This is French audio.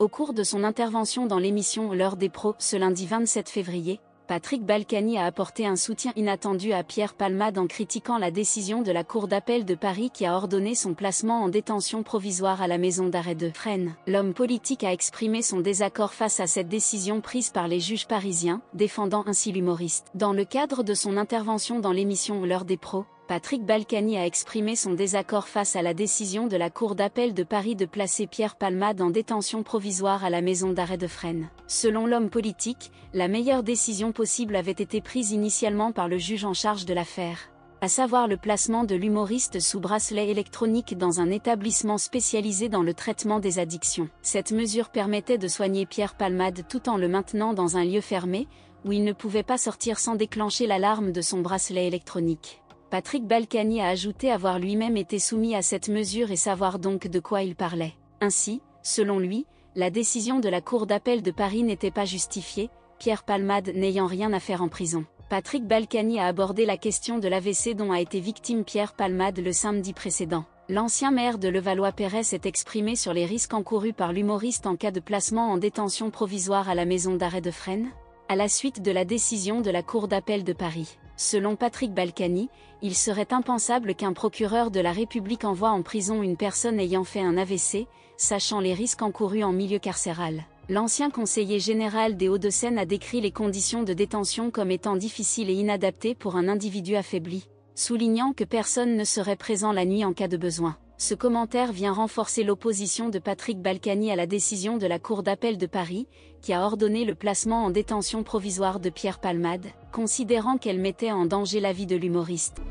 Au cours de son intervention dans l'émission L'heure des pros ce lundi 27 février, Patrick Balkany a apporté un soutien inattendu à Pierre Palmade en critiquant la décision de la Cour d'appel de Paris qui a ordonné son placement en détention provisoire à la maison d'arrêt de Fresnes. L'homme politique a exprimé son désaccord face à cette décision prise par les juges parisiens, défendant ainsi l'humoriste. Dans le cadre de son intervention dans l'émission L'heure des pros, Patrick Balkany a exprimé son désaccord face à la décision de la Cour d'appel de Paris de placer Pierre Palmade en détention provisoire à la maison d'arrêt de Fresnes. Selon l'homme politique, la meilleure décision possible avait été prise initialement par le juge en charge de l'affaire, à savoir le placement de l'humoriste sous bracelet électronique dans un établissement spécialisé dans le traitement des addictions. Cette mesure permettait de soigner Pierre Palmade tout en le maintenant dans un lieu fermé, où il ne pouvait pas sortir sans déclencher l'alarme de son bracelet électronique. Patrick Balkany a ajouté avoir lui-même été soumis à cette mesure et savoir donc de quoi il parlait. Ainsi, selon lui, la décision de la Cour d'appel de Paris n'était pas justifiée, Pierre Palmade n'ayant rien à faire en prison. Patrick Balkany a abordé la question de l'AVC dont a été victime Pierre Palmade le samedi précédent. L'ancien maire de Levallois-Perret s'est exprimé sur les risques encourus par l'humoriste en cas de placement en détention provisoire à la maison d'arrêt de Fresnes, à la suite de la décision de la Cour d'appel de Paris. Selon Patrick Balkany, il serait impensable qu'un procureur de la République envoie en prison une personne ayant fait un AVC, sachant les risques encourus en milieu carcéral. L'ancien conseiller général des Hauts-de-Seine a décrit les conditions de détention comme étant difficiles et inadaptées pour un individu affaibli, soulignant que personne ne serait présent la nuit en cas de besoin. Ce commentaire vient renforcer l'opposition de Patrick Balkany à la décision de la Cour d'appel de Paris, qui a ordonné le placement en détention provisoire de Pierre Palmade, considérant qu'elle mettait en danger la vie de l'humoriste.